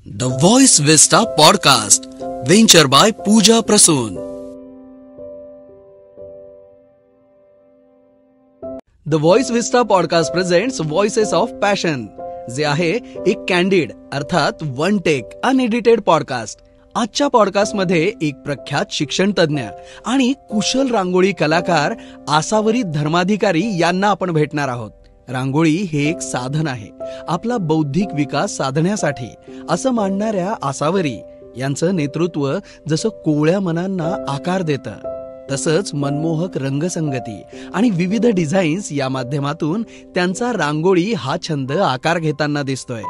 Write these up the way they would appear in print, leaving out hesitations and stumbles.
The Voice Vista Podcast, venture by Pooja Prasoon. The Voice Vista Podcast presents Voices of Passion, जे आहे एक candid अर्थात one take unedited podcast. आजच्या पॉडकास्टमध्ये एक प्रख्यात शिक्षण तज्ञ आणि कुशल रांगोळी कलाकार आसावरी धर्माधिकारी यांना आपण भेटणार आहोत. रांगोळी हे एक साधन आहे आपला बौद्धिक विकास साधण्यासाठी असं मानणाऱ्या आसावरी यांचं नेतृत्व जसं कोवळ्या मनांना आकार देतं, तसंच मनमोहक रंगसंगती आणि विविध डिझाईन्स या माध्यमातून त्यांचा रांगोळी हा छंद आकार घेताना दिसतोय.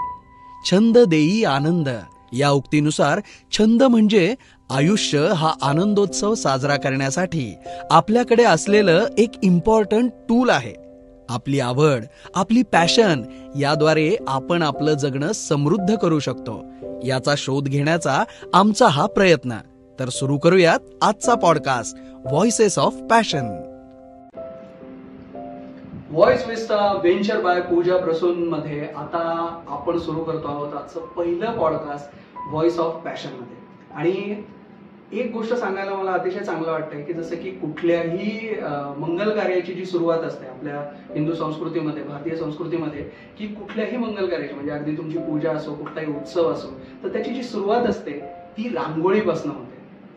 छंद देई आनंद या उक्तीनुसार छंद म्हणजे आयुष्य हा आनंदोत्सव साजरा करण्यासाठी आपल्याकडे असलेलं एक इम्पॉर्टंट टूल आहे. आपली आवड, आपली पॅशन याद्वारे आपण आपलं जगणं समृद्ध करू शकतो. याचा शोध घेण्याचा आमचा हा प्रयत्न. तर सुरू करूयात आजचा podcast voices of passion. Voice vista venture by Puja Prasoon मध्ये आता आपण सुरू करतो आहोत आजचं पहिलं पॉडकास्ट व्हॉइस ऑफ पॅशन मध्ये. आणि एक गोष्ट सांगायला मला अतिशय चांगलं वाटतंय की जसं की कुठल्याही मंगल कार्याची जी सुरुवात असते आपल्या हिंदू संस्कृतीमध्ये, भारतीय संस्कृतीमध्ये, की कुठल्याही मंगल कार्याची म्हणजे अगदी तुमची पूजा असो, कुठलाही उत्सव असो, तर त्याची जी सुरुवात असते ती रांगोळीपासून होते.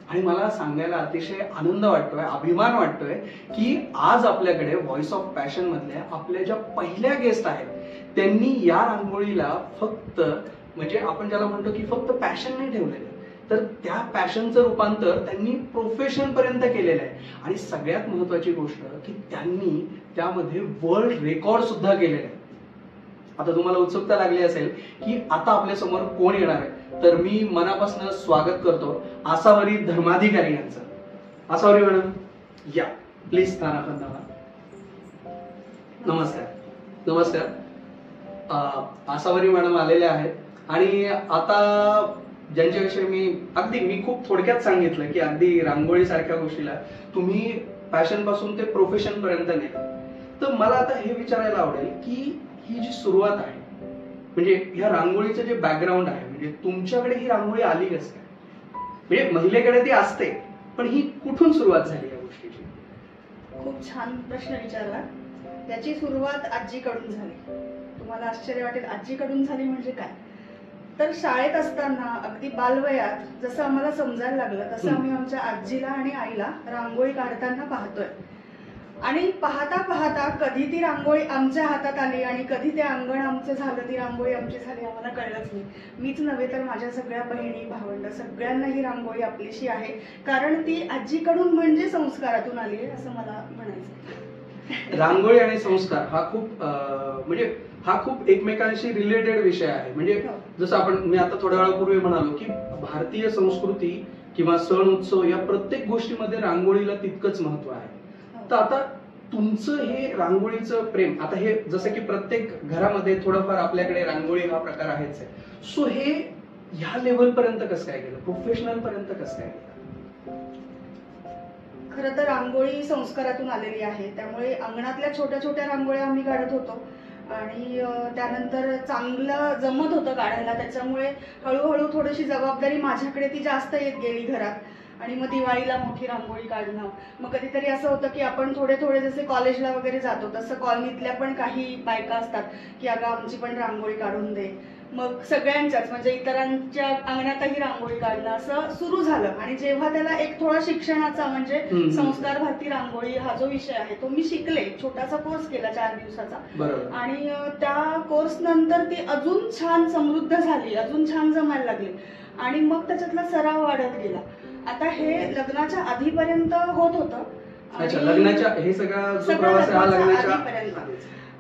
आणि मला सांगायला अतिशय आनंद वाटतोय, अभिमान वाटतोय की आज आपल्याकडे व्हॉइस ऑफ पॅशन मधल्या आपल्या ज्या पहिल्या गेस्ट आहेत त्यांनी या रांगोळीला फक्त म्हणजे आपण ज्याला म्हणतो की फक्त पॅशन नाही ठेवलेलं, तर त्या पॅशनचं रूपांतर त्यांनी प्रोफेशन पर्यंत केलेलं आहे. आणि सगळ्यात महत्वाची गोष्ट की त्यांनी त्यामध्ये वर्ल्ड रेकॉर्ड सुद्धा केलेलं आहे. आता तुम्हाला उत्सुकता लागली असेल की आता आपल्या समोर कोण येणार आहे, तर मी मनापासून स्वागत करतो आसावरी धर्माधिकारी यांचं. आसावरी मॅडम या प्लीज स्थानापन्न व्हा. नमस्कार. नमस्कार. आसावरी मॅडम आलेल्या आहेत आणि आता ज्यांच्याविषयी मी खूप थोडक्यात सांगितलं की अगदी रांगोळी सारख्या गोष्टीला तुम्ही पॅशन पासून ते प्रोफेशन पर्यंत नेलं. तर मला आता हे विचारायला आवडेल की ही जी सुरुवात आहे म्हणजे ह्या रांगोळीचं जे बॅकग्राऊंड आहे, म्हणजे तुमच्याकडे ही रांगोळी आली कसं काय? म्हणजे महिलेकडे ती असते पण ही कुठून सुरुवात झाली या गोष्टीची? खूप छान प्रश्न विचारला. त्याची सुरुवात आजीकडून झाली. तुम्हाला आश्चर्य वाटेल, आजीकडून झाली म्हणजे काय, तर शाळेत असताना अगदी बालवयात जसं आम्हाला समजायला लागलं तसं आम्ही आमच्या आजीला आणि आईला रांगोळी काढताना पाहतोय. आणि पाहता पाहता कधी ती रांगोळी आमच्या हातात आली आणि कधी ते अंगण आमचं झालं, ती रांगोळी आमची झाली आम्हाला कळलंच नाही. मीच नव्हे तर माझ्या सगळ्या बहिणी भावंड सगळ्यांना ही रांगोळी आपलीशी आहे, कारण ती आजीकडून म्हणजे संस्कारातून आली आहे असं मला म्हणायचं. रांगोळी आणि संस्कार हा खूप म्हणजे हा खूप एकमेकांशी रिलेटेड विषय आहे. म्हणजे जसं मी आता थोड्या वेळापूर्वी म्हणालो की भारतीय संस्कृती किंवा सण उत्सव या प्रत्येक गोष्टीमध्ये रांगोळीला तितकंच महत्व आहे. तर आता तुमचं हे रांगोळीचं प्रेम, आता हे जसं की प्रत्येक घरामध्ये थोडंफार आपल्याकडे रांगोळी हा प्रकार आहेच आहे, सो हे ह्या लेवल पर्यंत कसं काय गेलं, प्रोफेशनल पर्यंत कसं काय गेलं? खरं तर रांगोळी संस्कारातून आलेली आहे, त्यामुळे अंगणातल्या छोट्या छोट्या रांगोळ्या आम्ही काढत होतो आणि त्यानंतर चांगलं जमत होतं काढायला. त्याच्यामुळे हळूहळू थोडीशी जबाबदारी माझ्याकडे ती जास्त येत गेली घरात. आणि मग दिवाळीला मोठी रांगोळी काढणं, मग कधीतरी असं होतं की आपण थोडे थोडे जसे कॉलेजला वगैरे जातो तसं कॉलनीतल्या पण काही बायका असतात की अगं आमची पण रांगोळी काढून दे. मग सगळ्यांच्याच म्हणजे इतरांच्या अंगणातही रांगोळी काढणं असं सुरू झालं. आणि जेव्हा त्याला एक थोडा शिक्षणाचा म्हणजे संस्कार भारती रांगोळी हा जो विषय आहे तो मी शिकले, छोटासा कोर्स केला 4 दिवसाचा. आणि त्या कोर्स नंतर ती अजून छान समृद्ध झाली, अजून छान जमायला लागली आणि मग त्याच्यातला सराव वाढत गेला. आता हे लग्नाच्या आधीपर्यंत होत होतं. लग्नाच्या हे सगळा प्रवास हा लग्नाच्या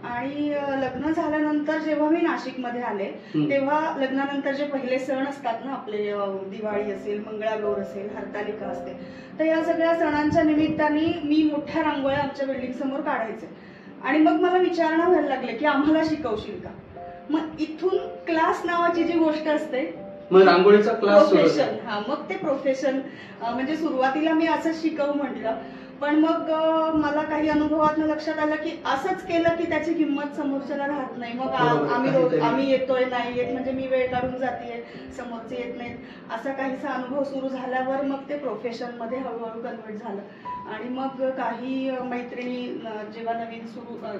आणि लग्न झाल्यानंतर जेव्हा मी नाशिकमध्ये आले तेव्हा लग्नानंतर जे पहिले सण असतात ना आपले, दिवाळी असेल, मंगळागौर असेल, हरतालिका असते, तर या सगळ्या सणांच्या निमित्ताने मी मोठ्या रांगोळ्या आमच्या बिल्डिंग समोर काढायचे. आणि मग मला विचारणा व्हायला लागले की आम्हाला शिकवशील का. मग इथून क्लास नावाची जी गोष्ट असते, मग रांगोळीचा क्लास, प्रोफेशन, हा मग ते प्रोफेशन म्हणजे सुरुवातीला मी असं शिकवू म्हटलं पण मग मला काही अनुभवातनं लक्षात आलं की असंच केलं की त्याची किंमत समोरच्याला राहत नाही. मग आम्ही येतोय नाही येत म्हणजे मी वेळ काढून जातेय, समोरचे येत नाहीत, असा काहीसा अनुभव सुरू झाल्यावर मग ते प्रोफेशन मध्ये हळूहळू कन्वर्ट झालं. आणि मग काही मैत्रिणी जेव्हा नवीन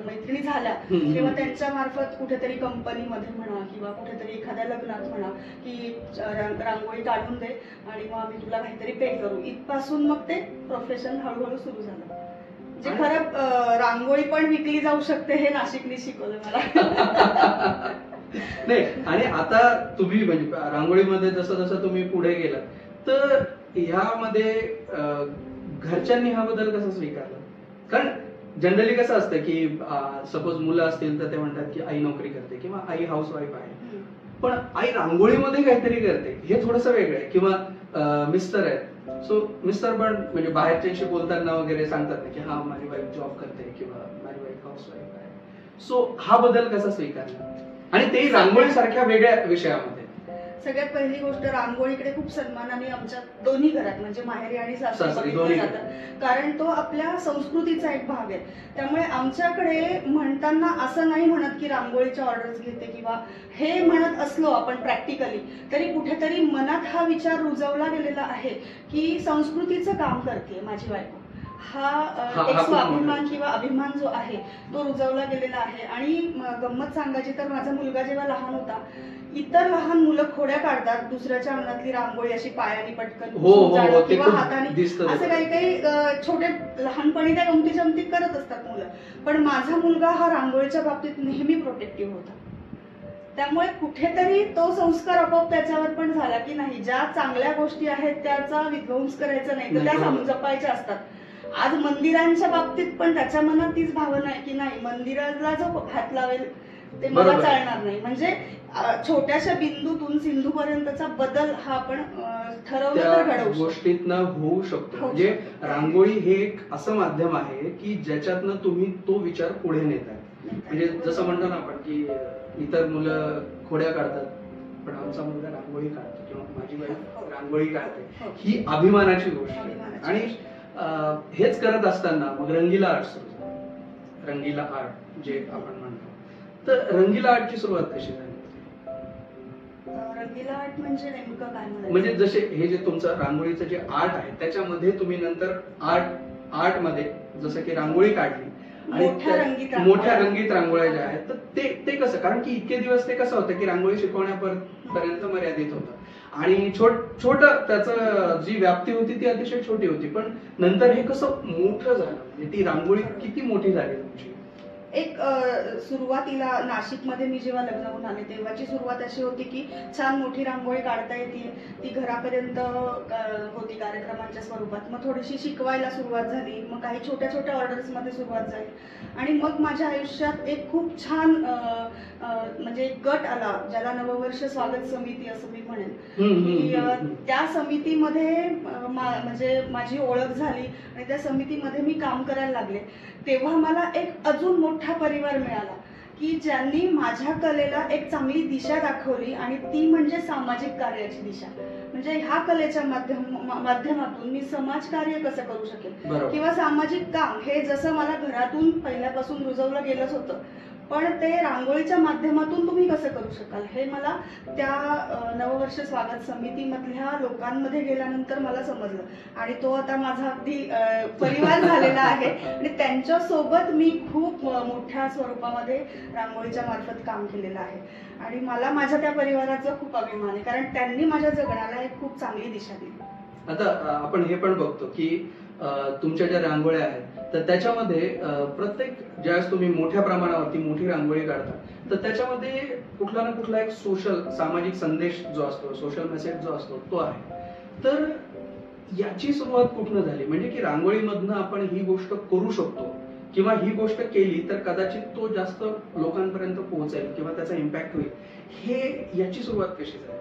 मैत्रिणी झाल्या तेव्हा त्यांच्या मार्फत कुठेतरी कंपनीमध्ये म्हणा किंवा कुठेतरी एखाद्या लग्नात म्हणा की रांगोळी काढून दे आणि मग आम्ही तुला काहीतरी पे करू, इथपासून मग ते प्रोफेशन हळूहळू सुरू झालं. जे खरं रांगोळी पण विकली जाऊ शकते हे नाशिकने शिकवलं मला. नाही, आणि आता तुम्ही म्हणजे रांगोळीमध्ये जसं जसं तुम्ही पुढे गेलात तर ह्यामध्ये घरच्यांनी हा बदल कसा स्वीकारला? कारण जनरली कसं असतं की सपोज मुलं असतील तर ते म्हणतात की आई नोकरी करते किंवा आई हाऊसवाईफ आहे, पण आई रांगोळीमध्ये काहीतरी करते हे थोडंसं वेगळं आहे. किंवा मिस्टर आहेत, सो मिस्टर पण म्हणजे बाहेरच्याशी बोलताना वगैरे सांगतात ना की हा माझी वाईफ जॉब करते किंवा माझी वाईफ हाऊसवाईफ आहे. सो हा बदल कसा स्वीकारला आणि ते रांगोळी सारख्या वेगळ्या विषयामध्ये? सगळ्यात पहिली गोष्ट, रांगोळीकडे खूप सन्मानाने आमच्या दोन्ही घरात म्हणजे माहेरी आणि सासरी दोन्ही जातं, कारण तो आपल्या संस्कृतीचा एक भाग आहे. त्यामुळे आमच्याकडे म्हणताना असं नाही म्हणत की रांगोळीच्या ऑर्डर्स घेते किंवा हे म्हणत असलो आपण प्रॅक्टिकली तरी कुठेतरी मनात हा विचार रुजवला गेलेला आहे की संस्कृतीचं काम करते माझी बायको. हा एक स्वाभिमान किंवा अभिमान जो आहे तो रुजवला गेलेला आहे. आणि गंमत सांगायची तर माझा मुलगा जेव्हा लहान होता, इतर लहान मुलं खोड्या काढतात दुसऱ्याच्या अंगणातली रांगोळी अशी पायाने पटकन किंवा हाताने, असं काही काही छोटे लहानपणी त्या गमती जमती करत असतात मुलं. पण माझा मुलगा हा रांगोळीच्या बाबतीत नेहमी प्रोटेक्टिव्ह होता. त्यामुळे कुठेतरी तो संस्कार आपोआप त्याच्यावर पण झाला की नाही, ज्या चांगल्या गोष्टी आहेत त्याचा विध्वंस करायचा नाही तर त्या जपायच्या असतात. आज मंदिरांच्या बाबतीत पण त्याच्या मनात तीच भावना आहे की नाही, मंदिराला जो हात लावेल ते मला चालणार नाही. म्हणजे छोट्याशा बिंदूतून सिंधूपर्यंतचा बदल हा आपण ठरवलं तर घडवू गोष्टीतनं होऊ शकतो. म्हणजे रांगोळी हे एक असं माध्यम आहे की ज्याच्यातनं तुम्ही तो विचार पुढे नेताय. म्हणजे जसं म्हणतो ना आपण की इतर मुलं खोड्या काढतात पण आमचा मुलगा रांगोळी काढतो किंवा माझी बाई रांगोळी काढते, ही अभिमानाची गोष्ट आहे. आणि हेच करत असताना मग रंगीला आर्ट सुरू झालं. रंगीला आर्ट जे आपण म्हणतो, तर रंगीला आर्टची सुरुवात कशी झाली? रंगीला आर्ट म्हणजे नेमकं काय म्हणायचं? म्हणजे जसे हे जे तुमचं रांगोळीचं जे आर्ट आहे त्याच्यामध्ये तुम्ही नंतर आर्ट मध्ये जसं की रांगोळी काढली आणि मोठ्या रंगीत रांगोळ्या ज्या आहेत, तर ते कसं, कारण की इतके दिवस ते कसं होतं की रांगोळी शिकवण्यापर्यंत मर्यादित होतं आणि छोट त्याचं जी व्याप्ती होती ती अतिशय छोटी होती. पण नंतर हे कसं मोठं झालं, म्हणजे ती रांगोळी किती मोठी झाली तुमची? एक सुरुवातीला नाशिकमध्ये मी जेव्हा लग्न होऊन आले तेव्हाची सुरुवात अशी होती की छान मोठी रांगोळी काढता येते, ती घरापर्यंत होती कार्यक्रमांच्या स्वरूपात. मग थोडीशी शिकवायला सुरुवात झाली, मग काही छोट्या छोट्या ऑर्डर्स मध्ये सुरुवात झाली आणि मग माझ्या आयुष्यात एक खूप छान म्हणजे एक गट आला ज्याला नववर्ष स्वागत समिती असं मी म्हणेन की त्या समितीमध्ये म्हणजे माझी ओळख झाली आणि त्या समितीमध्ये मी काम करायला लागले. तेव्हा मला एक अजून मोठा परिवार मिळाला की ज्यांनी माझ्या कलेला एक चांगली दिशा दाखवली आणि ती म्हणजे सामाजिक कार्याची दिशा. म्हणजे ह्या कलेच्या माध्यमातून मी समाजकार्य कसं करू शकेल किंवा सामाजिक काम हे जसं मला घरातून पहिल्यापासून रुजवलं गेलंच होतं, पण ते रांगोळीच्या माध्यमातून तुम्ही कसं करू शकाल हे मला त्या नववर्ष स्वागत समितीमधल्या लोकांमध्ये गेल्यानंतर मला समजलं आणि तो आता माझा अगदी परिवार झालेला आहे आणि त्यांच्या सोबत मी खूप मोठ्या स्वरूपामध्ये रांगोळीच्या मार्फत काम केलेलं आहे आणि मला माझ्या त्या परिवाराचा खूप अभिमान आहे कारण त्यांनी माझ्या जगण्याला एक खूप चांगली दिशा दिली. आता आपण हे पण बघतो की तुमच्या ज्या रांगोळ्या आहेत तर त्याच्यामध्ये प्रत्येक ज्यावेळेस तुम्ही मोठ्या प्रमाणावरती मोठी रांगोळी काढता तर त्याच्यामध्ये कुठला ना कुठला एक सामाजिक संदेश जो असतो, सोशल मेसेज जो असतो तो आहे. तर याची सुरुवात कुठनं झाली, म्हणजे की रांगोळीमधनं आपण ही गोष्ट करू शकतो किंवा ही गोष्ट केली तर कदाचित तो जास्त लोकांपर्यंत पोहोचेल किंवा त्याचा इम्पॅक्ट होईल, हे याची सुरुवात कशी झाली?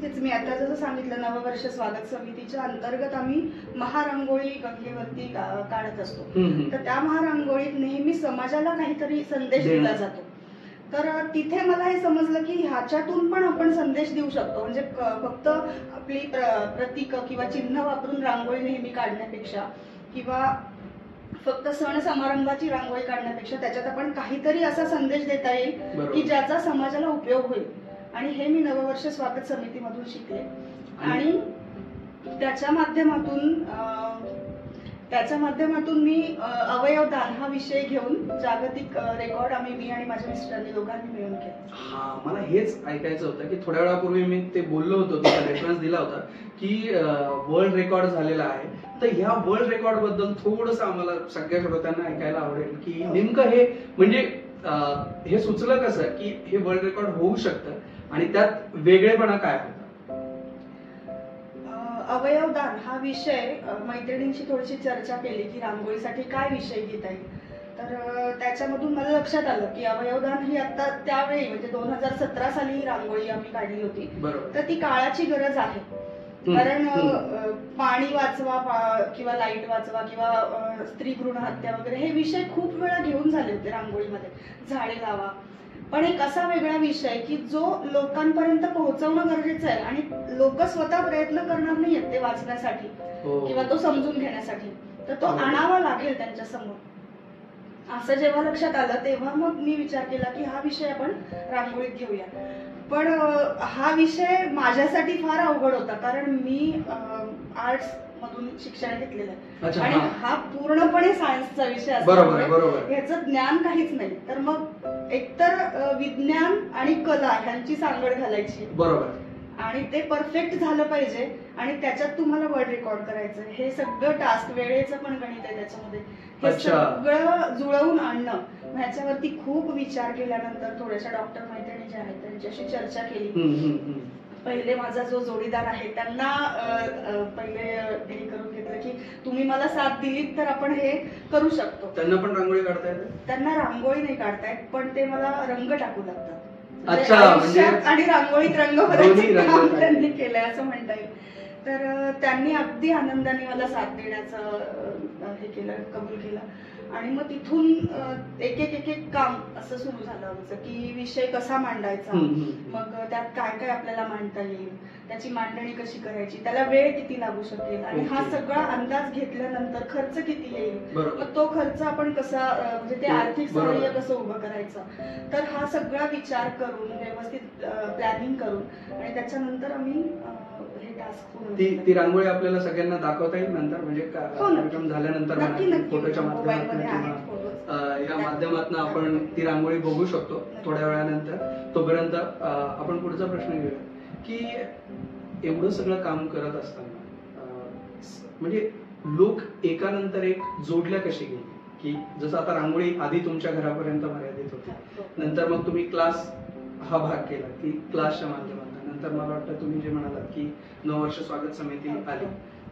तेच मी आता जसं सांगितलं, नववर्ष स्वागत समितीच्या अंतर्गत आम्ही महारांगोळी गंगेवरती काढत असतो. तर त्या महारांगोळीत नेहमी समाजाला काहीतरी संदेश दिला जातो. तर तिथे मला हे समजलं की ह्याच्यातून पण आपण संदेश देऊ शकतो. म्हणजे फक्त आपली प्रतीक किंवा चिन्ह वापरून रांगोळी नेहमी काढण्यापेक्षा किंवा फक्त सण समारंभाची रांगोळी काढण्यापेक्षा त्याच्यात आपण काहीतरी असा संदेश देता येईल की ज्याचा समाजाला उपयोग होईल. आणि हे मी नववर्ष स्वागत समितीमधून शिकले. आणि त्याच्या माध्यमातून मी अवयवदान हा विषय घेऊन जागतिक रेकॉर्ड मी आणि माझ्या मिस्टरांनी दोघांनी मिळून केला. हा, मला हेच ऐकायचं होतं की थोड्या वेळापूर्वी मी ते बोललो होतो, तुला रेफरन्स दिला होता की वर्ल्ड रेकॉर्ड झालेला आहे. तर ह्या वर्ल्ड रेकॉर्ड बद्दल थोडंसं आम्हाला सगळ्या श्रोत्यांना ऐकायला आवडेल की नेमकं हे म्हणजे हे सुचलं कसं की हे वर्ल्ड रेकॉर्ड होऊ शकतं आणि त्यात वेगळेपणा काय होता? अवयवदान हा विषय मैत्रिणींशी थोडीशी चर्चा केली की रांगोळीसाठी काय विषय घेता येईल. तर त्याच्यामधून मला लक्षात आलं की अवयवदान ही आता त्यावेळी म्हणजे 2017 साली ही रांगोळी आम्ही काढली होती. तर ती काळाची गरज आहे. कारण पाणी वाचवा किंवा लाईट वाचवा किंवा स्त्री भ्रूण हत्या वगैरे हे विषय खूप वेळा घेऊन झाले होते रांगोळीमध्ये. झाडे लावा, पण एक असा वेगळा विषय की जो लोकांपर्यंत पोहोचवणं गरजेचं आहे आणि लोक स्वतः प्रयत्न करणार नाहीयेत ते वाचण्यासाठी किंवा तो समजून घेण्यासाठी. तर तो आणावा लागेल त्यांच्या समोर. असं जेव्हा लक्षात आलं तेव्हा मग मी विचार केला की हा विषय आपण रांगोळीत घेऊया. पण हा विषय माझ्यासाठी फार अवघड होता कारण मी आर्ट्स मधून शिक्षण घेतलेलं आहे आणि हा पूर्णपणे सायन्सचा विषय असतो, ह्याचं ज्ञान काहीच नाही. तर मग एकतर विज्ञान आणि कला ह्यांची सांगड घालायची बरोबर आणि ते परफेक्ट झालं पाहिजे आणि त्याच्यात तुम्हाला वर्ल्ड रेकॉर्ड करायचं. हे सगळं टास्क, वेळेचं पण गणित आहे त्याच्यामध्ये. हे सगळं जुळवून आणणं, ह्याच्यावरती खूप विचार केल्यानंतर थोड्याशा डॉक्टर मैत्रिणी ज्या आहेत त्यांच्याशी चर्चा केली. पहिले माझा जो जोडीदार आहे त्यांना पहिले हे करून घेतलं की तुम्ही मला साथ दिलीत तर आपण हे करू शकतो. त्यांना पण रांगोळी काढता येते? त्यांना रांगोळी नाही काढता येत, पण ते मला रंग टाकू लागतात. आणि रांगोळीत रंग भरायचं काम त्यांनी केलंय असं म्हणता येईल. तर त्यांनी अगदी आनंदाने मला साथ देण्याचं हे केलं, कबूल केलं. आणि मग तिथून एक एक काम असं सुरू झालं आमचं की विषय कसा मांडायचा, मग त्यात काय काय आपल्याला मांडता येईल, त्याची मांडणी कशी करायची, त्याला वेळ किती लागू शकेल आणि हा सगळा अंदाज घेतल्यानंतर खर्च किती येईल, मग तो खर्च आपण कसा म्हणजे ते आर्थिक सहाय्य कसं उभं करायचं. तर हा सगळा विचार करून व्यवस्थित प्लॅनिंग करून आणि त्याच्यानंतर आम्ही हे टास्क पूर्ण केलं. ती रांगोळी आपल्याला सगळ्यांना दाखवता येईल नंतर म्हणजे कार्यक्रम झाल्यानंतर फोटोच्या माध्यमातून या माध्यमातून आपण ती रांगोळी बघू शकतो थोड्या वेळानंतर. तोपर्यंत आपण पुढचा प्रश्न घेऊया की एवढं सगळं काम करत असताना म्हणजे लोक एकानंतर एक जोडल्या कशी गेली की जसं आता रांगोळी आधी तुमच्या घरापर्यंत मर्यादित होती, नंतर मग तुम्ही क्लास हा भाग केला की क्लासच्या माध्यमातून, नंतर मला वाटतं तुम्ही जे म्हणालात की नववर्ष स्वागत समिती आली.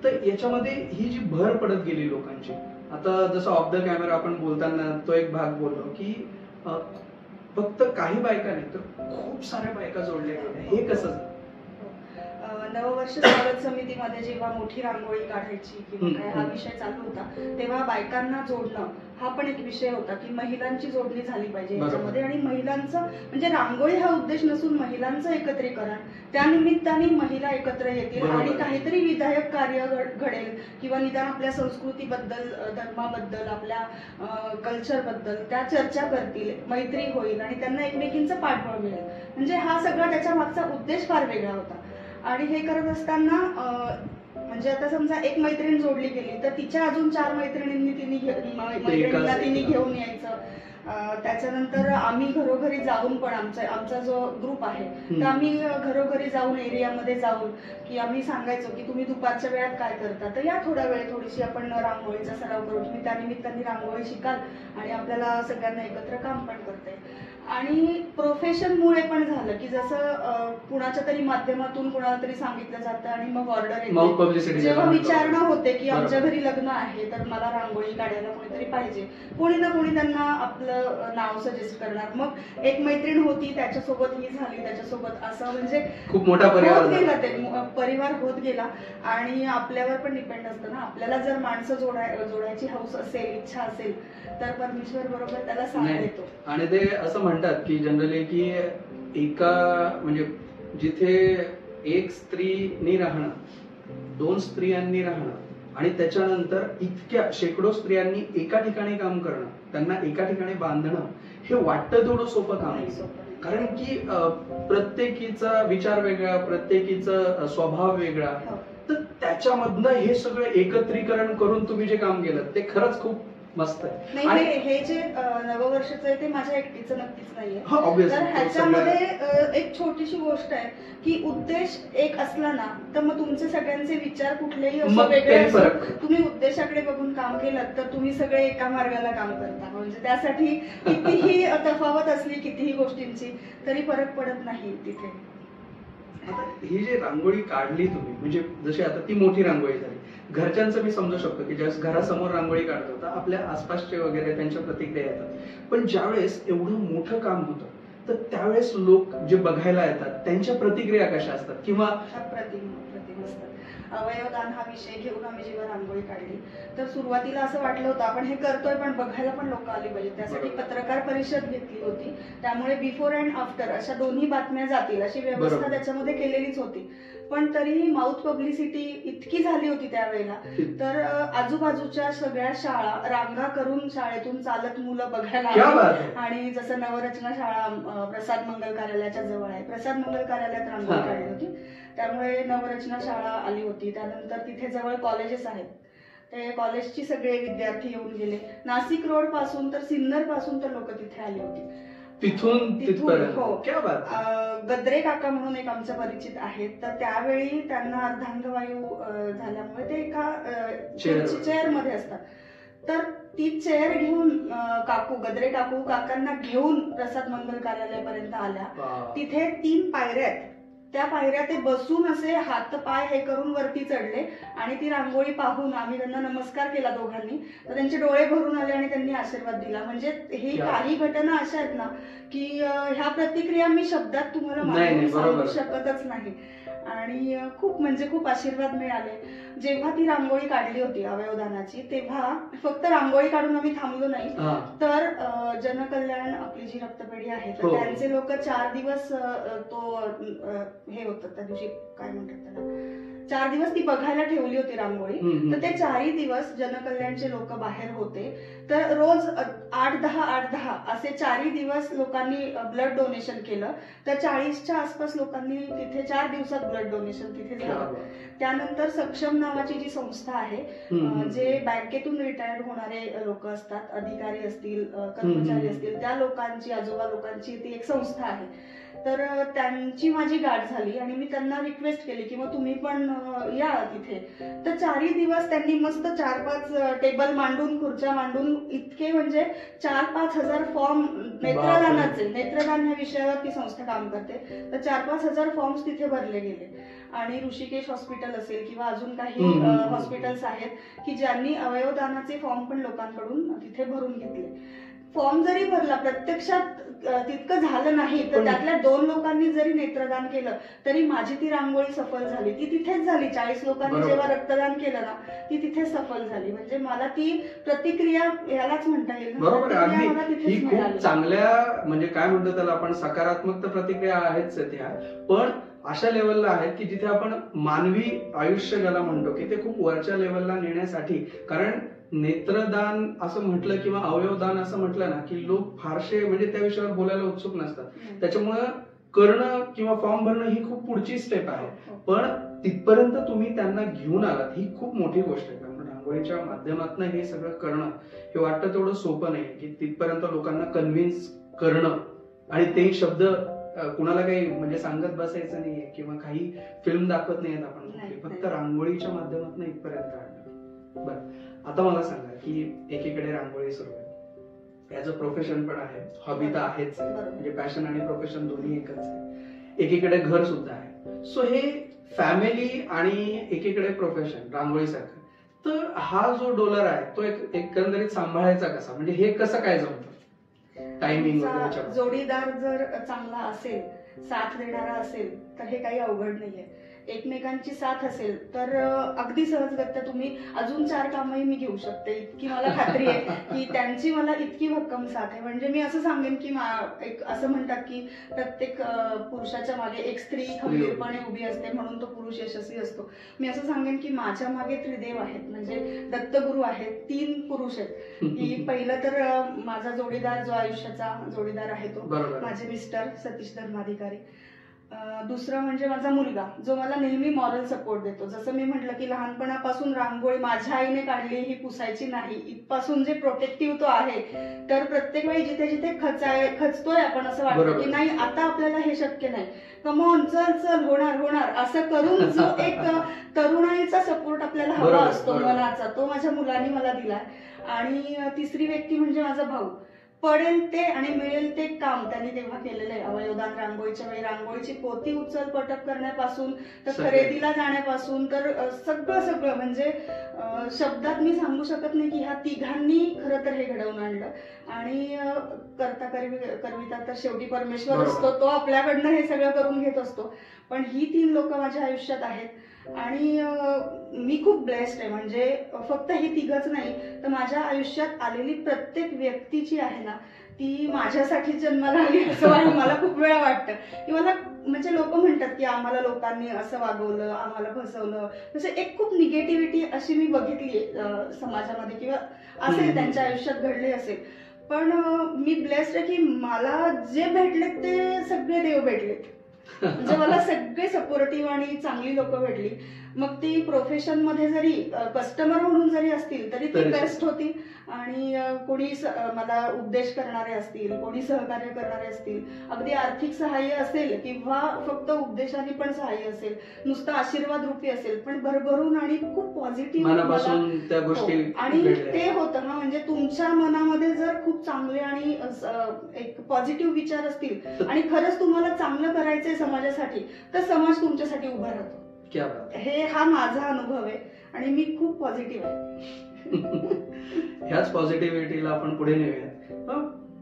तर याच्यामध्ये ही जी भर पडत गेली लोकांची, आता जसं ऑफ द कॅमेरा आपण बोलताना तो एक भाग बोललो की फक्त काही बायका नाही तर खूप साऱ्या बायका जोडल्या गेल्या, हे कसं? नववर्ष स्वागत समितीमध्ये जेव्हा मोठी रांगोळी काढायची किंवा काय हा विषय चालू होता तेव्हा बायकांना जोडणं हा पण एक विषय होता की महिलांची जोडणी झाली पाहिजे याच्यामध्ये. आणि महिलांचं म्हणजे रांगोळी हा उद्देश नसून महिलांचं एकत्रीकरण, त्या निमित्ताने महिला एकत्र येतील आणि काहीतरी विधायक कार्य घडेल किंवा निदान आपल्या संस्कृतीबद्दल, धर्माबद्दल, आपल्या कल्चरबद्दल त्या चर्चा करतील, मैत्री होईल आणि त्यांना एकमेकींचं पाठबळ मिळेल. म्हणजे हा सगळा त्याच्या मागचा उद्देश फार वेगळा होता. आणि हे करत असताना म्हणजे आता समजा एक मैत्रीण जोडली गेली तर तिच्या अजून 4 मैत्रिणींना तिने घेऊन यायचं. त्याच्यानंतर आम्ही घरोघरी जाऊन पण आमचा जो ग्रुप आहे तर आम्ही घरोघरी जाऊन एरियामध्ये जाऊन की आम्ही सांगायचो की तुम्ही दुपारच्या वेळात काय करता, तर या थोड्या वेळ थोडीशी आपण रांगोळीचा सराव करू, तुम्ही त्यानिमित्ताने रांगोळी शिकाल आणि आपल्याला सगळ्यांना एकत्र काम पण करता येईल. आणि प्रोफेशनमुळे पण झालं की जसं कुणाच्या तरी माध्यमातून कुणाला तरी सांगितलं जातं आणि मग ऑर्डर येते, जेव्हा विचारणा होते की आमच्या घरी लग्न आहे तर मला रांगोळी काढायला कोणीतरी पाहिजे, कोणी ना कोणी त्यांना आपलं नाव सजेस्ट करणार. मग एक मैत्रीण होती त्याच्यासोबत ही झाली, त्याच्यासोबत असं म्हणजे खूप मोठा परिवार गेला, ते परिवार होत गेला. आणि आपल्यावर पण डिपेंड असतं ना, आपल्याला जर माणसं जोडायची हौस असेल, इच्छा असेल तर परमेश्वर बरोबर त्याला साथ देतो. आणि ते असं म्हणतात की जनरली की एका म्हणजे जिथे एक स्त्रीनी राहणं, 2 स्त्रियांनी राहणं आणि त्याच्यानंतर इतक्या शेकडो स्त्रियांनी एका ठिकाणी काम करणं, त्यांना एका ठिकाणी बांधणं, हे वाटतं तेवढं सोपं काम आहे. कारण की प्रत्येकीचा विचार वेगळा, प्रत्येकीचा स्वभाव वेगळा, तर त्याच्यामधनं हे सगळं एकत्रीकरण करून तुम्ही जे काम केलं ते खरंच खूप मस्त आहे. नाही, हे जे नववर्षाचं आहे ते माझ्या एकटीचं नक्कीच नाहीये. तर ह्याच्यामध्ये एक छोटीशी गोष्ट आहे की उद्देश एक असला ना तर मग तुमचे सगळ्यांचे विचार कुठलेही असं वेगळे असतात, तुम्ही उद्देशाकडे बघून काम केलं तर तुम्ही सगळे एका मार्गाला काम करता. म्हणजे त्यासाठी कितीही तफावत असली कितीही गोष्टींची तरी फरक पडत नाही तिथे. आता ही जी रांगोळी काढली तुम्ही, म्हणजे जशी आता ती मोठी रांगोळी झाली, घरच्यांचं मी समजू शकतो की ज्यावेळेस घरासमोर रांगोळी काढतो तर आपल्या आसपासचे वगैरे त्यांच्या प्रतिक्रिया येतात, पण ज्यावेळेस एवढं मोठं काम होतं तर त्यावेळेस लोक जे बघायला येतात त्यांच्या प्रतिक्रिया कशा असतात? किंवा प्रतिम असतात. अवयवदान हा विषय घेऊन आम्ही जेव्हा रांगोळी काढली तर सुरुवातीला असं वाटलं होतं आपण हे करतोय पण बघायला पण लोक आली पाहिजे, त्यासाठी पत्रकार परिषद घेतली होती. त्यामुळे बिफोर अँड आफ्टर अशा दोन्ही बातम्या जातील अशी व्यवस्था त्याच्यामध्ये केलेलीच होती. पण तरीही माउथ पब्लिसिटी इतकी झाली होती त्यावेळेला, तर आजूबाजूच्या सगळ्या शाळा रांगा करून शाळेतून चालत मुलं बघायला आली. आणि जसं नवरचना शाळा प्रसाद मंगल कार्यालयाच्या जवळ आहे, प्रसाद मंगल कार्यालयात रांगोळी काढली होती, त्यामुळे नवरचना शाळा आली होती. त्यानंतर तिथे जवळ कॉलेजेस आहेत, ते कॉलेजची सगळे विद्यार्थी येऊन गेले. नाशिक रोड पासून तर सिन्नर पासून तर लोक तिथे आली होती. तिथून हो. गद्रे काका म्हणून एक आमच्या परिचित आहेत, तर त्यावेळी त्यांना अर्धांगवायू झाल्यामुळे ते एका चेअर मध्ये असतात, तर ती चेअर घेऊन गद्रे काकांना घेऊन प्रसाद मंगल कार्यालयापर्यंत आल्या. तिथे 3 पायऱ्या आहेत, त्या पायऱ्या ते बसून असे हात पाय हे करून वरती चढले आणि ती रांगोळी पाहून आम्ही त्यांना नमस्कार केला दोघांनी, तर त्यांचे डोळे भरून आले आणि त्यांनी आशीर्वाद दिला. म्हणजे ही काही घटना अशा आहेत ना की ह्या प्रतिक्रिया मी शब्दात तुम्हाला सांगू शकतच नाही. आणि खूप आशीर्वाद मिळाले. जेव्हा ती रांगोळी काढली होती अवयवदानाची तेव्हा फक्त रांगोळी काढून आम्ही थांबलो नाही, तर जनकल्याण आपली जी रक्तपेढी आहे तर त्यांचे लोक 4 दिवस तो हे होतं त्या दिवशी काय म्हणतात त्याला, 4 दिवस ती बघायला ठेवली होती रांगोळी. तर ते 4ही दिवस जनकल्याणचे लोक बाहेर होते, तर रोज 8-10 असे 4ही दिवस लोकांनी ब्लड डोनेशन केलं. तर 40च्या आसपास लोकांनी तिथे 4 दिवसात ब्लड डोनेशन तिथे झालं. त्यानंतर सक्षम नावाची जी संस्था आहे, जे बँकेतून रिटायर्ड होणारे लोक असतात, अधिकारी असतील, कर्मचारी असतील, त्या लोकांची, आजोबा लोकांची ती एक संस्था आहे. तर त्यांची माझी गाठ झाली आणि मी त्यांना रिक्वेस्ट केली की मग तुम्ही पण या तिथे. तर 4ही दिवस त्यांनी मस्त 4-5 टेबल मांडून, खुर्च्या मांडून, इतके म्हणजे 4-5 हजार फॉर्म नेत्रदानाचे, नेत्रदान ह्या विषयावर ती संस्था काम करते, तर 4-5 हजार फॉर्म्स तिथे भरले गेले. आणि ऋषिकेश हॉस्पिटल असेल किंवा अजून काही हॉस्पिटल्स आहेत की ज्यांनी अवयवदानाचे फॉर्म पण लोकांकडून तिथे भरून घेतले. फॉर्म जरी भरला, प्रत्यक्षात तितकं झालं नाही, तर त्यातल्या 2 लोकांनी जरी नेत्रदान केलं तरी माझी ती रांगोळी सफल झाली. ती तिथेच झाली. 40 लोकांनी जेव्हा रक्तदान केलं ना ती तिथेच सफल झाली. म्हणजे मला ती प्रतिक्रिया यालाच म्हणता येईल. बरोबर आहे. ही खूप चांगल्या, म्हणजे काय म्हणतो त्याला आपण, सकारात्मक तर प्रतिक्रिया आहेच त्या, पण अशा लेवलला आहेत की जिथे आपण मानवी आयुष्य ज्याला म्हणतो की ते खूप वरच्या लेवलला नेण्यासाठी, कारण नेत्रदान असं म्हटलं किंवा अवयवदान असं म्हटलं ना की लोक फारसे म्हणजे त्या विषयावर बोलायला उत्सुक नसतात. त्याच्यामुळे करणं किंवा फॉर्म भरणं ही खूप पुढची स्टेप आहे, पण तिथपर्यंत तुम्ही त्यांना घेऊन आलात ही खूप मोठी गोष्ट आहे. कारण रांगोळीच्या माध्यमातून हे सगळं करणं हे वाटतं तेवढं सोपं नाही की तिथपर्यंत लोकांना कन्व्हिन्स करणं, आणि ते शब्द कुणाला काही म्हणजे सांगत बसायचं नाहीये किंवा काही फिल्म दाखवत नाहीयेत आपण, फक्त रांगोळीच्या माध्यमातून इथपर्यंत आणलं. बरं, आता मला सांगा की एकीकडे रांगोळी सुरू आहे, याचं प्रोफेशन पण आहे, हॉबी तर आहेच, म्हणजे पॅशन आणि प्रोफेशन दोन्ही एकच आहे, एकीकडे घर सुद्धा आहे. सो हे फॅमिली आणि एकीकडे प्रोफेशन रांगोळीसारखं, तर हा जो डोलर आहे तो एकंदरीत सांभाळायचा कसा, म्हणजे हे कसं काय जमतं? टायमिंग जोडीदार जर चांगला असेल, साथ देणारा असेल तर हे काही अवघड नाहीये. एकमेकांची साथ असेल तर अगदी सहजगत्या तुम्ही अजून 4 कामही मी घेऊ शकते, इतकी मला खात्री आहे की त्यांची मला इतकी भक्कम साथ आहे. म्हणजे मी असं सांगेन की एक असं म्हणतात की प्रत्येक पुरुषाच्या मागे एक स्त्री खंबीरपणे उभी असते म्हणून तो पुरुष यशस्वी असतो. मी असं सांगेन की माझ्या मागे त्रिदेव आहेत, म्हणजे दत्तगुरू आहेत, 3 पुरुष आहेत. की पहिलं तर माझा जोडीदार, जो आयुष्याचा जोडीदार आहे तो माझे मिस्टर सतीश धर्माधिकारी. दुसरं म्हणजे माझा मुलगा, जो मला नेहमी मॉरल सपोर्ट देतो. जसं मी म्हटलं की लहानपणापासून रांगोळी माझ्या आईने काढली, ही पुसायची नाही, इथपासून जे प्रोटेक्टिव्ह तो आहे. तर प्रत्येक वेळी जिथे जिथे खचतोय आपण, असं वाटतं की नाही आता आपल्याला हे शक्य नाही, कमॉन चल चल होणार होणार, असं करून जो एक तरुणाईचा सपोर्ट आपल्याला हवा असतो मनाचा, तो माझ्या मुलांनी मला दिलाय. आणि तिसरी व्यक्ती म्हणजे माझा भाऊ. पडेल ते आणि मिळेल ते काम त्यांनी तेव्हा केलेलं आहे. अवयवदान रांगोळीच्या वेळी रांगोळीची पोती उचल पटक करण्यापासून तर खरेदीला जाण्यापासून तर सगळं सगळं, म्हणजे शब्दात मी सांगू शकत नाही की ह्या तिघांनी खरं तर हे घडवून आणलं. आणि करता करविता तर शेवटी परमेश्वर असतो, तो आपल्याकडनं हे सगळं करून घेत असतो. पण ही 3 लोक माझ्या आयुष्यात आहेत आणि मी खूप ब्लेस्ड आहे. म्हणजे फक्त हे तिघच नाही तर माझ्या आयुष्यात आलेली प्रत्येक व्यक्ती जी आहे ना, ती माझ्यासाठी जन्माला आली असं मला खूप वेळा वाटतं. की मला म्हणजे लोक म्हणतात की आम्हाला लोकांनी असं वागवलं, आम्हाला फसवलं, म्हणजे एक खूप निगेटिव्हिटी अशी मी बघितली समाजामध्ये किंवा असेल त्यांच्या आयुष्यात घडली असेल. पण मी ब्लेस्ड आहे की मला जे भेटलेत ते सगळे देव भेटलेत. म्हणजे मला सगळे सपोर्टिव्ह आणि चांगली लोक भेटली. मग ती प्रोफेशन मध्ये जरी कस्टमर म्हणून जरी असतील तरी ती बेस्ट होती. आणि कोणी मला उपदेश करणारे असतील, कोणी सहकार्य करणारे असतील, अगदी आर्थिक सहाय्य असेल किंवा फक्त उपदेशाने पण सहाय्य असेल, नुसतं आशीर्वाद रूपी असेल, पण भरभरून आणि खूप पॉझिटिव्ह त्या गोष्टी. आणि ते होतं ना, म्हणजे तुमच्या मनामध्ये जर खूप चांगले आणि एक पॉझिटिव्ह विचार असतील आणि खरंच तुम्हाला चांगलं करायचंय समाजासाठी, तर समाज तुमच्यासाठी उभा राहतो. हा माझा अनुभव आहे आणि मी खूप पॉझिटिव्ह आहे. ह्याच पॉझिटिव्हिटीला आपण पुढे नेऊया.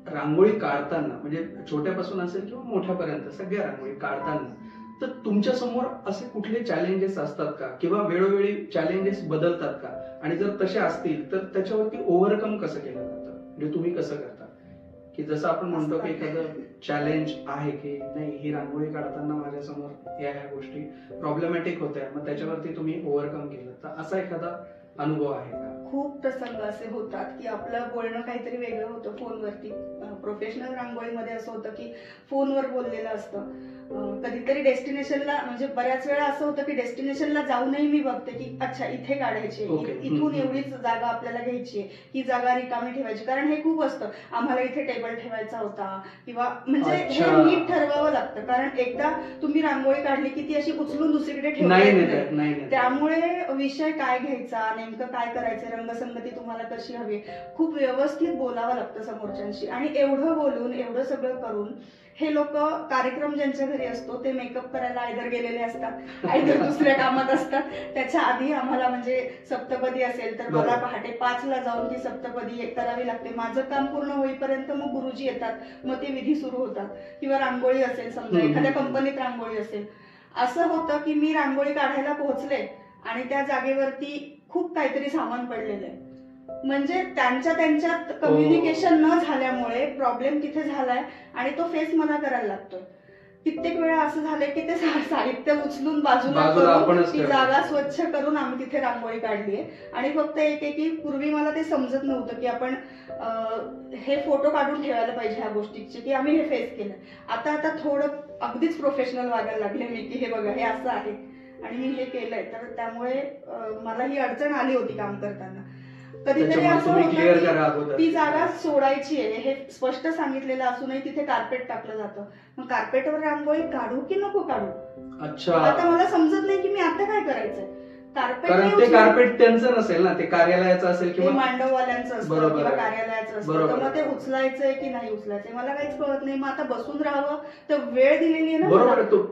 रांगोळी काढताना, म्हणजे छोट्यापासून असेल किंवा मोठ्यापर्यंत सगळ्या रांगोळी काढताना तर तुमच्या समोर असे कुठले चॅलेंजेस असतात का, किंवा वेळोवेळी चॅलेंजेस बदलतात का, आणि जर तसे असतील तर त्याच्यावरती ओव्हरकम कसं केलं जातं, म्हणजे तुम्ही कसं करता? की जसं आपण म्हणतो की एखादं चॅलेंज आहे की नाही, ही रांगोळी काढताना माझ्यासमोर या गोष्टी प्रॉब्लेमॅटिक होत्या, मग त्याच्यावरती तुम्ही ओव्हरकम केलं, तर असा एखादा अनुभव आहे का? खूप प्रसंग असे होतात की आपलं बोलणं काहीतरी वेगळं होतं फोनवरती. प्रोफेशनल रांगोळीमध्ये असं होतं की फोनवर बोललेलं असतं. कधीतरी डेस्टिनेशनला, म्हणजे बऱ्याच वेळा असं होतं की डेस्टिनेशनला जाऊनही मी बघते की अच्छा इथे काढायची, इथून एवढीच जागा आपल्याला घ्यायची, ही जागा रिकामी ठेवायची, कारण हे खूप असतं आम्हाला इथे टेबल ठेवायचा होता किंवा म्हणजे हे नीट ठरवावं लागतं. कारण एकदा तुम्ही रांगोळी काढली की ती अशी उचलून दुसरीकडे ठेवायची नाही. त्यामुळे विषय काय घ्यायचा, नेमकं काय करायचं, रंगसंगती तुम्हाला कशी हवी, खूप व्यवस्थित बोलावं लागतं समोरच्यांशी. आणि एवढं बोलून एवढं सगळं करून हे लोक कार्यक्रम ज्यांच्या घरी असतो ते मेकअप करायला आयदर गेलेले असतात, आयदर दुसऱ्या कामात असतात. त्याच्या आधी आम्हाला, म्हणजे सप्तपदी असेल तर मला पहाटे 5ला जाऊन ती सप्तपदी करावी लागते. माझं काम पूर्ण होईपर्यंत मग गुरुजी येतात, मग ते विधी सुरू होतात. किंवा रांगोळी असेल, समजा एखाद्या कंपनीत रांगोळी असेल, असं होतं की मी रांगोळी काढायला पोहोचले आणि त्या जागेवरती खूप काहीतरी सामान पडलेलं आहे. म्हणजे त्यांच्यात कम्युनिकेशन न झाल्यामुळे प्रॉब्लेम तिथे झालाय आणि तो फेस मला करायला लागतोय. कित्येक वेळा असं झालंय की ते साहित्य उचलून बाजूला करून ती जागा स्वच्छ करून आम्ही तिथे रांगोळी काढलीये. आणि फक्त की पूर्वी मला ते समजत नव्हतं की आपण हे फोटो काढून ठेवायला पाहिजे ह्या गोष्टीचे, की आम्ही हे फेस केलं. आता थोडं अगदीच प्रोफेशनल वागायला लागले मी, की हे बघा हे असं आहे आणि मी हे केलंय. तर त्यामुळे मला ही अडचण आली होती काम करताना. कधीतरी असं होतं ती जागा सोडायची आहे हे स्पष्ट सांगितलेलं असूनही तिथे कार्पेट टाकलं जातं. मग कार्पेटवर रांगोळी काढू की नको काढू, अच्छा आता मला समजत नाही की मी आता काय करायचंय. कार्पेट त्यांचं नसेल ना, ते कार्यालयाचं असेल किंवा मांडववाल्यांचं असतं किंवा कार्यालयाचं असतं, तर मग ते उचलायचंय की नाही उचलायचंय मला काहीच कळत नाही. मग आता बसून राहावं, तर वेळ दिलेली आहे ना,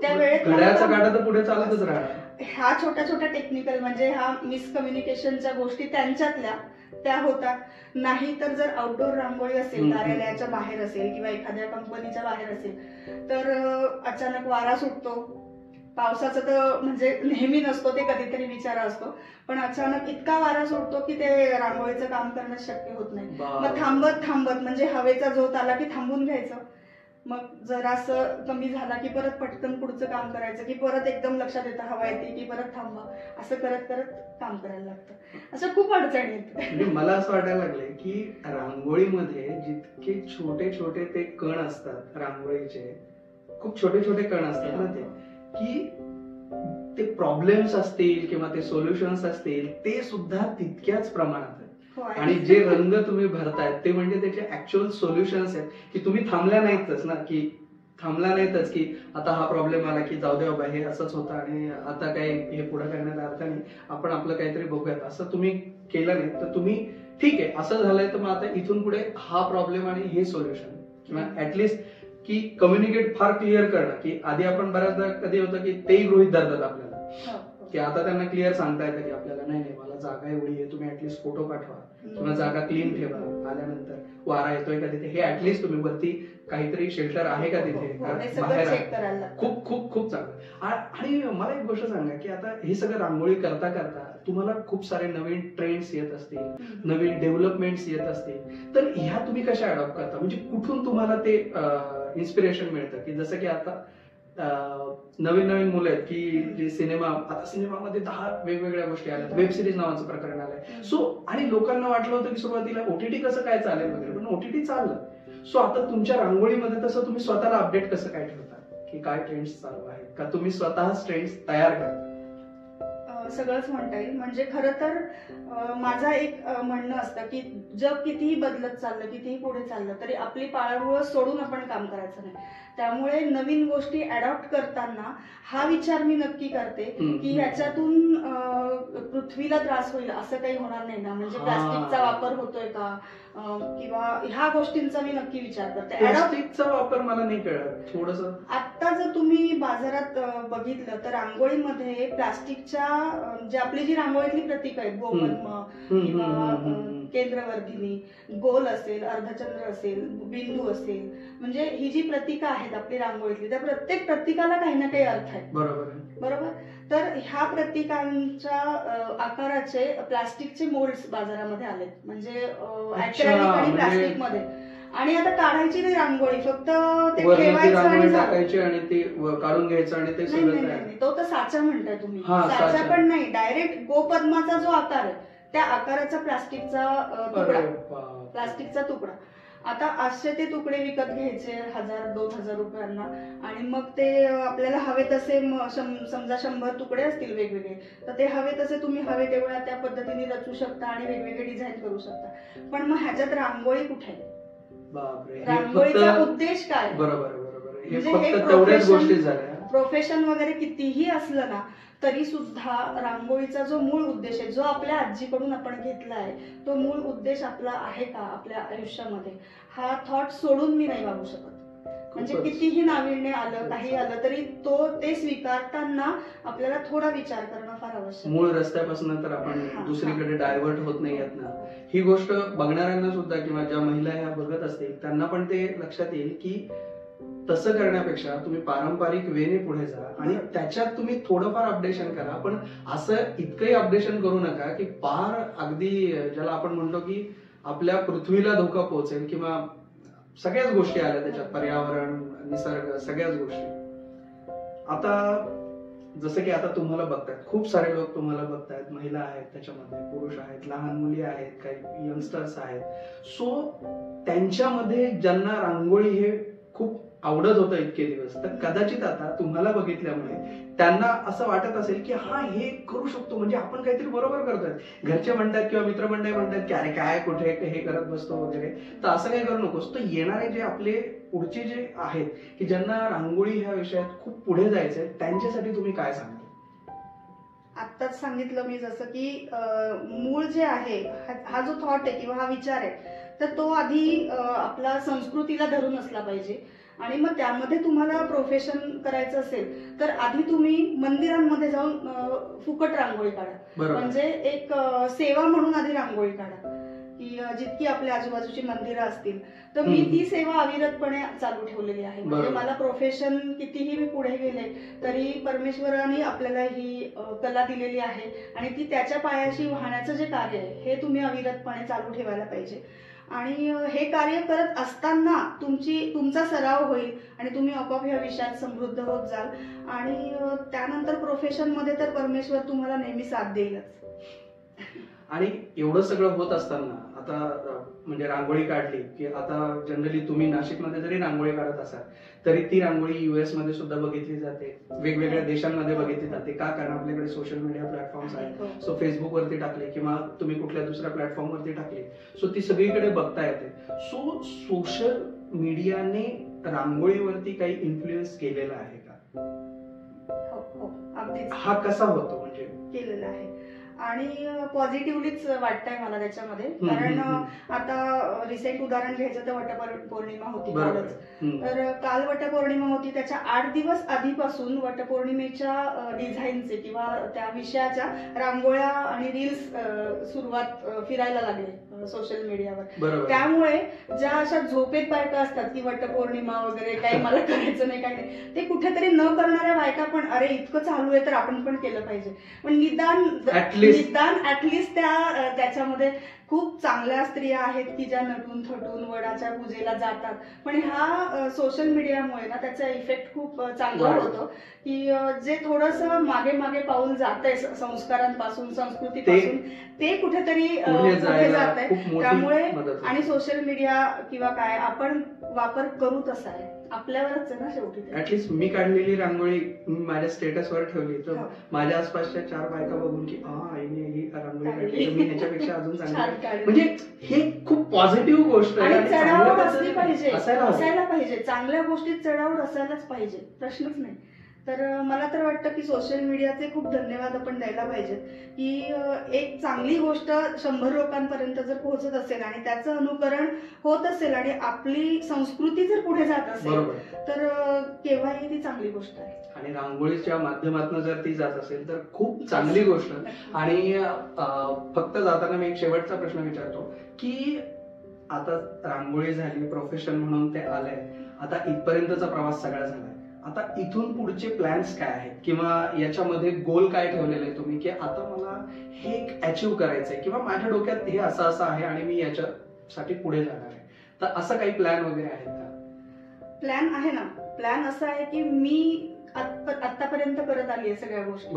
त्या वेळेत घड्याळाचा काटा तर पुढे चालतच राहणार. ह्या छोट्या छोट्या टेक्निकल, म्हणजे ह्या मिसकम्युनिकेशनच्या गोष्टी त्यांच्यातल्या त्या होतात. नाही तर जर आउटडोर रांगोळी असेल, कार्यालयाच्या बाहेर असेल किंवा एखाद्या कंपनीच्या बाहेर असेल, तर अचानक वारा सुटतो, पावसाचं तर म्हणजे नेहमी नसतो, ते कधीतरी विचार असतो, पण अचानक इतका वारा सुटतो की ते रांगोळीचं काम करणं शक्य होत नाही. मग थांबत थांबत म्हणजे हवेचा झोत आला की थांबून घ्यायचं, मग जरासं कमी झाला की परत पटकन पुढचं काम करायचं, की परत एकदम लक्षात येतं हवा येते की परत थांबा, असं करत करत काम करायला लागतं. असं खूप अडचणी येतात. म्हणजे मला असं वाटायला लागलंय की रांगोळीमध्ये जितके छोटे छोटे ते कण असतात रांगोळीचे, खूप छोटे छोटे कण असतात ना ते, की ते प्रॉब्लेम्स असतील किंवा ते सोल्युशन्स असतील ते सुद्धा तितक्याच प्रमाणात आहेत. आणि जे रंग तुम्ही भरतायत ते म्हणजे त्याचे ऍक्च्युअल सोल्युशन्स आहेत, की तुम्ही थांबल्या नाहीतच ना, की थांबला नाहीतच की आता हा प्रॉब्लेम आला की जाऊ दे बाबा हे असंच होतं आणि आता काही हे पुढे करण्यात अर्थ नाही, आपण आपलं काहीतरी बघूयात, असं तुम्ही केलं नाही. तर तुम्ही ठीक आहे असं झालंय तर मग आता इथून पुढे हा प्रॉब्लेम आणि हे सोल्युशन, किंवा ऍटलिस्ट की कम्युनिकेट फार क्लिअर करणं, की आधी आपण बऱ्याचदा कधी होतं की तेही गृहीत धरतात आपल्याला, की आता त्यांना क्लिअर सांगता येतं की आपल्याला नाही नाही मला जागा एवढी आहे, तुम्ही ऍटलिस्ट फोटो पाठवा किंवा जागा क्लीन ठेवा, आल्यानंतर वारा येतोय का तिथे हे ऍटलिस्ट तुम्ही वरती काहीतरी शेल्टर आहे का तिथे, बाहेर खूप खूप खूप चांगलं. आणि मला एक गोष्ट सांगा की आता हे सगळं रांगोळी करता करता तुम्हाला खूप सारे नवीन ट्रेंड्स येत असतील, नवीन डेव्हलपमेंट्स येत असतील, तर ह्या तुम्ही कशा अडॉप्ट करता, म्हणजे कुठून तुम्हाला ते इन्स्पिरेशन मिळतं? की जसं की आता नवीन नवीन मुलं आहेत की जे आता सिनेमामध्ये 10 वेगवेगळ्या गोष्टी आल्या, वेब सिरीज नावाचं प्रकरण आलंय. सो आणि लोकांना वाटलं होतं की सुरुवातीला ओटीटी कसं काय चालेल वगैरे, पण ओटीटी चाललं. सो आता तुमच्या रांगोळीमध्ये तसं तुम्ही स्वतःला अपडेट कसं काय ठेवता, की काय ट्रेंड्स चालू आहेत, का तुम्ही स्वतःच ट्रेंड्स तयार करता? सगळंच म्हणता येईल. म्हणजे खरं तर माझा एक म्हणणं असतं की जग कितीही बदलत चाललं, कितीही पुढे चाललं, तरी आपली पाळंमुळं सोडून आपण काम करायचं नाही. त्यामुळे नवीन गोष्टी अडॉप्ट करताना हा विचार मी नक्की करते की ह्याच्यातून पृथ्वीला त्रास होईल असं काही होणार नाही ना, म्हणजे प्लास्टिकचा वापर होतोय का, किंवा ह्या गोष्टींचा मी नक्की विचार करते. प्लास्टिकचा वापर मला नाही कळत थोडस. आता जर तुम्ही बाजारात बघितलं तर रांगोळीमध्ये प्लास्टिकच्या जे आपली जी रांगोळीतली प्रतीक आहेत, गोपद्म किंवा केंद्रवर्धिनी, गोल असेल, अर्धचंद्र असेल, बिंदू असेल, म्हणजे ही जी प्रतीक आहेत आपली रांगोळीतली, त्या प्रत्येक प्रतीकाला काही ना काही अर्थ आहे. बरोबर. तर ह्या प्रतीकांच्या आकाराचे प्लास्टिकचे मोल्ड्स बाजारामध्ये आलेत, म्हणजे ऍक्रेलिक आणि प्लास्टिक मध्ये. आणि आता काढायची नाही रांगोळी, फक्त ते ठेवायचं आणि टाकायची आणि ते काढून घ्यायचं आणि ते नाही, तो तर साचा म्हणताय तुम्ही. साचा पण नाही, डायरेक्ट गोपद्माचा जो आकार आहे त्या आकाराचा प्लास्टिकचा तुकडा. आता असे ते तुकडे विकत घ्यायचे 1000-2000 रुपयांना, आणि मग ते आपल्याला हवे तसे समजा 100 तुकडे असतील वेगवेगळे, तर ते हवे तसे तुम्ही हवे तेवढ्या त्या पद्धतीने रचू शकता आणि वेगवेगळे डिझाईन करू शकता. पण मग ह्याच्यात रांगोळी कुठे आहे? रांगोळीचा उद्देश काय? प्रोफेशन वगैरे कितीही असलं ना तरी सुद्धा रांगोळीचा जो मूळ उद्देश आहे, जो आपल्या आजीकडून आपण घेतला आहे, तो मूळ उद्देश आपला आहे का आपल्या आयुष्यामध्ये, हा थॉट सोडून मी नाही वागू शकत. म्हणजे कितीही नाविन्य आलं, काही आलं, तरी ते स्वीकारताना आपल्याला थोडा विचार करणं फार आवश्यक. मूळ रस्त्यापासून तर आपण दुसरीकडे डायव्हर्ट होत नाही येत ना. ही गोष्ट बघणाऱ्यांना सुद्धा किंवा ज्या महिला ह्या बघत असतील त्यांना पण ते लक्षात येईल की तसं करण्यापेक्षा तुम्ही पारंपरिक वेने पुढे जा आणि त्याच्यात तुम्ही थोडंफार अपडेशन करा, पण असं इतकंही अपडेशन करू नका की फार अगदी ज्याला आपण म्हणतो की आपल्या पृथ्वीला धोका पोहोचेल, किंवा सगळ्याच गोष्टी आल्या त्याच्यात, पर्यावरण, निसर्ग, सगळ्याच गोष्टी. आता जसं की आता तुम्हाला बघतायत, खूप सारे लोक तुम्हाला बघतायत, महिला आहेत त्याच्यामध्ये, पुरुष आहेत, लहान मुली आहेत, काही यंगस्टर्स आहेत. सो त्यांच्यामध्ये ज्यांना रांगोळी हे खूप आवडत होतं इतके दिवस, तर कदाचित आता तुम्हाला बघितल्यामुळे त्यांना असं वाटत असेल की हा हे करू शकतो, म्हणजे आपण काहीतरी बरोबर करतोय. घरचे म्हणतात किंवा मित्रमंडळी म्हणतात की अरे काय कुठे हे करत बसतो वगैरे, तर असं काही करू नकोस. तर येणारे जे आपले पुढचे जे आहेत की ज्यांना रांगोळी ह्या विषयात खूप पुढे जायचंय, त्यांच्यासाठी तुम्ही काय सांगाल? आत्ताच सांगितलं मी जसं की मूळ जे आहे, हा जो थॉट आहे किंवा हा विचार आहे, तर तो आधी आपला संस्कृतीला धरून असला पाहिजे. आणि मग त्यामध्ये तुम्हाला प्रोफेशन करायचं असेल तर आधी तुम्ही मंदिरांमध्ये जाऊन फुकट रांगोळी काढा, म्हणजे एक सेवा म्हणून आधी रांगोळी काढा, की जितकी आपल्या आजूबाजूची मंदिरं असतील तर मी ती सेवा अविरतपणे चालू ठेवलेली आहे. म्हणजे मला प्रोफेशन कितीही मी पुढे गेले तरी परमेश्वराने आपल्याला ही कला दिलेली आहे आणि ती त्याच्या पायाशी वाहण्याचं जे कार्य आहे हे तुम्ही अविरतपणे चालू ठेवायला पाहिजे. आणि हे कार्य करत असताना तुमचा सराव होईल आणि तुम्ही आपोआप ह्या विषयात समृद्ध होत जाल आणि त्यानंतर प्रोफेशन मध्ये तर परमेश्वर तुम्हाला नेहमी साथ देईलच. आणि एवढं सगळं होत असताना आता म्हणजे रांगोळी काढली की आता जनरली तुम्ही नाशिकमध्ये जरी रांगोळी काढत असाल तरी ती रांगोळी US मध्ये सुद्धा बघितली जाते, वेगवेगळ्या देशांमध्ये बघितली जाते. का? कारण आपल्याकडे सोशल मीडिया प्लॅटफॉर्म्स आहेत. सो फेसबुक वरती टाकले किंवा तुम्ही कुठल्या दुसऱ्या प्लॅटफॉर्म वरती टाकली सो ती सगळीकडे बघता येते. सो सोशल मीडियाने रांगोळीवरती काही इन्फ्लुएन्स केलेला आहे का? हो, अगदीच. हा कसा होतो म्हणजे? केलेला आहे आणि पॉझिटिव्हलीच वाटतंय मला त्याच्यामध्ये. कारण आता रिसेंट उदाहरण घ्यायचं तर वटपौर्णिमा होती कालच. तर काल वटपौर्णिमा होती, त्याच्या 8 दिवस आधीपासून वटपौर्णिमेच्या डिझाईनचे किंवा त्या विषयाच्या रांगोळ्या आणि रील्स सुरुवात फिरायला लागले सोशल मीडियावर. त्यामुळे ज्या अशा झोपेत बायका असतात की वटपौर्णिमा वगैरे काही मला करायचं नाही काही नाही, ते कुठेतरी न करणाऱ्या बायका पण अरे इतकं चालू आहे तर आपण पण केलं पाहिजे. पण निदान ऍटलिस्ट त्याच्यामध्ये खूप चांगल्या स्त्रिया आहेत की ज्या नटून थटून वडाच्या पूजेला जातात. पण ह्या सोशल मीडियामुळे ना त्याचा इफेक्ट खूप चांगला होतो की जे थोडस मागे मागे पाऊल जात आहे संस्कारांपासून संस्कृतीपासून ते कुठेतरी पुढे जात आहे. त्यामुळे आणि सोशल मीडिया किंवा काय आपण वापर करू तसा आहे, आपल्यावरच आहे ना शेवटी. ऍटलीस्ट मी काढलेली रांगोळी माझ्या स्टेटसवर ठेवली तर माझ्या आसपासच्या 4 बायका बघून की आईने ही रांगोळी काढली, मी ह्याच्यापेक्षा अजून चांगली. म्हणजे हे खूप पॉझिटिव्ह गोष्ट आहे. आणि चढावड असली पाहिजे, असायला पाहिजे. चांगल्या गोष्टीत चढावड असायलाच पाहिजे, प्रश्नच नाही. तर मला तर वाटतं की सोशल मीडियाचे खूप धन्यवाद आपण द्यायला पाहिजेत की एक चांगली गोष्ट 100 लोकांपर्यंत जर पोहोचत असेल आणि त्याचं अनुकरण होत असेल आणि आपली संस्कृती जर पुढे जात असेल तर केव्हाही ती चांगली गोष्ट आहे. आणि रांगोळीच्या माध्यमातून जर ती जात असेल तर खूप चांगली गोष्ट. आणि फक्त जाताना मी एक शेवटचा प्रश्न विचारतो की आता रांगोळी झाली, प्रोफेशन म्हणून ते आलंय, आता इथपर्यंतचा प्रवास सगळा झालाय, आता इथून पुढचे प्लॅन्स काय आहेत किंवा याच्यामध्ये गोल काय ठेवलेले आहे तुम्ही की आता मला हे अचीव्ह करायचंय किंवा माझ्या डोक्यात हे असं आहे आणि मी याच्यासाठी पुढे जाणार आहे, तर असं काही प्लॅन वगैरे आहेत का? प्लॅन आहे ना. प्लॅन असा आहे की मी आतापर्यंत करत आली आहे सगळ्या गोष्टी.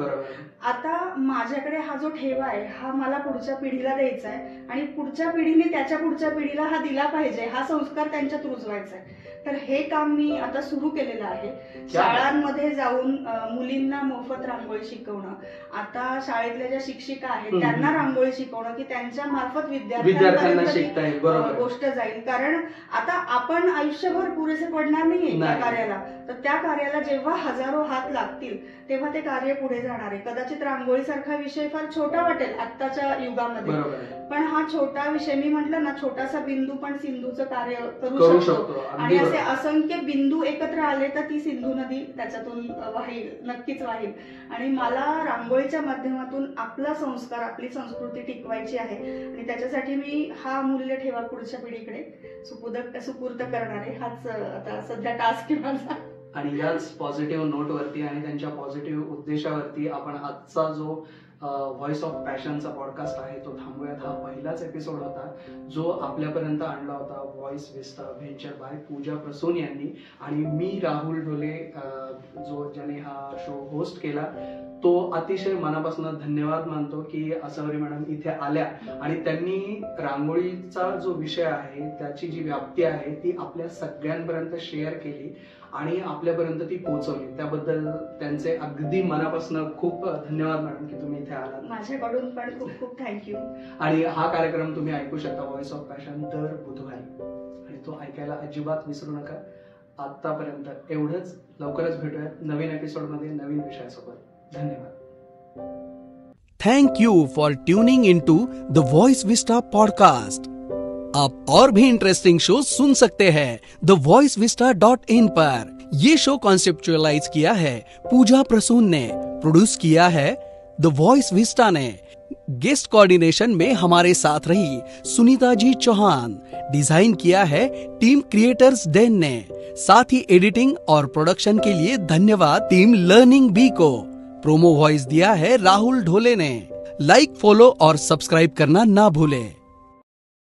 आता माझ्याकडे हा जो ठेवा आहे हा मला पुढच्या पिढीला द्यायचा आहे आणि पुढच्या पिढीने त्याच्या पुढच्या पिढीला हा दिला पाहिजे, हा संस्कार त्यांच्यात रुजवायचा आहे. तर हे काम मी आता सुरू केलेलं आहे. शाळांमध्ये जाऊन मुलींना मोफत रांगोळी शिकवणं, आता शाळेतल्या ज्या शिक्षिका आहेत त्यांना रांगोळी शिकवणं की त्यांच्या मार्फत विद्यार्थ्यांपर्यंत गोष्ट जाईल. कारण आता आपण आयुष्यभर पुरेसे पडणार नाहीये त्या कार्याला, तर त्या कार्याला जेव्हा हजारो हात लागतील तेव्हा ते कार्य पुढे जाणार आहे. कदाचित रांगोळीसारखा विषय फार छोटा वाटेल आत्ताच्या युगामध्ये, पण हा छोटा विषय मी म्हटलं ना, छोटासा बिंदू पण सिंधूचं कार्य करू शकतो. आणि असे असंख्य बिंदू एकत्र आले तर ती सिंधू नदी त्याच्यातून वाहील, नक्कीच वाहील. आणि मला रांगोळीच्या माध्यमातून आपला संस्कार, आपली संस्कृती टिकवायची आहे आणि त्याच्यासाठी मी हा मूल्य ठेवा पुढच्या पिढीकडे सुपूर्द करणार आहे. हाच आता सध्या टास्क आहे माझा. आणि याच पॉझिटिव्ह नोटवरती आणि त्यांच्या पॉझिटिव्ह उद्देशावरती आपण आजचा जो व्हॉइस ऑफ पॅशनचा पॉडकास्ट आहे तो थांबूयात. हा पहिलाच एपिसोड होता जो आपल्यापर्यंत आणला होता व्हॉइस विस्टा व्हेंचर बाय पूजा प्रसून यांनी. आणि मी राहुल ढोले ज्याने हा शो होस्ट केला तो अतिशय मनापासून धन्यवाद मानतो की असवरी मॅडम इथे आल्या आणि त्यांनी रांगोळीचा जो विषय आहे त्याची जी व्याप्ती आहे ती आपल्या सगळ्यांपर्यंत शेअर केली आणि आपल्यापर्यंत ती पोहोचवली. त्याबद्दल त्यांचे अगदी मनापासून खूप धन्यवाद मॅडम की तुम्ही इथे आलात. माझ्याकडून पण खूप खूप थँक्यू. आणि हा कार्यक्रम तुम्ही ऐकू शकता व्हॉइस ऑफ पॅशन दर बुधवारी आणि तो ऐकायला अजिबात विसरू नका. आतापर्यंत एवढंच. लवकरच भेटूयात नवीन एपिसोडमध्ये नवीन विषयासोबत. धन्यवाद. Thank you for tuning into the voice vista podcast. आप और भी इंटरेस्टिंग शो सुन सकते हैं thevoicevista.in पर. ये शो कॉन्सेप्चुअलाइज किया है पूजा प्रसून ने, प्रोड्यूस किया है द वॉइस विस्टा ने. गेस्ट कोऑर्डिनेशन में हमारे साथ रही सुनीता जी चौहान। डिजाइन किया है टीम क्रिएटर्स डेन ने। साथ ही एडिटिंग और प्रोडक्शन के लिए धन्यवाद टीम लर्निंग बी को। प्रोमो वॉइस दिया है राहुल ढोले ने। लाइक, फॉलो और सब्सक्राइब करना ना भूलें।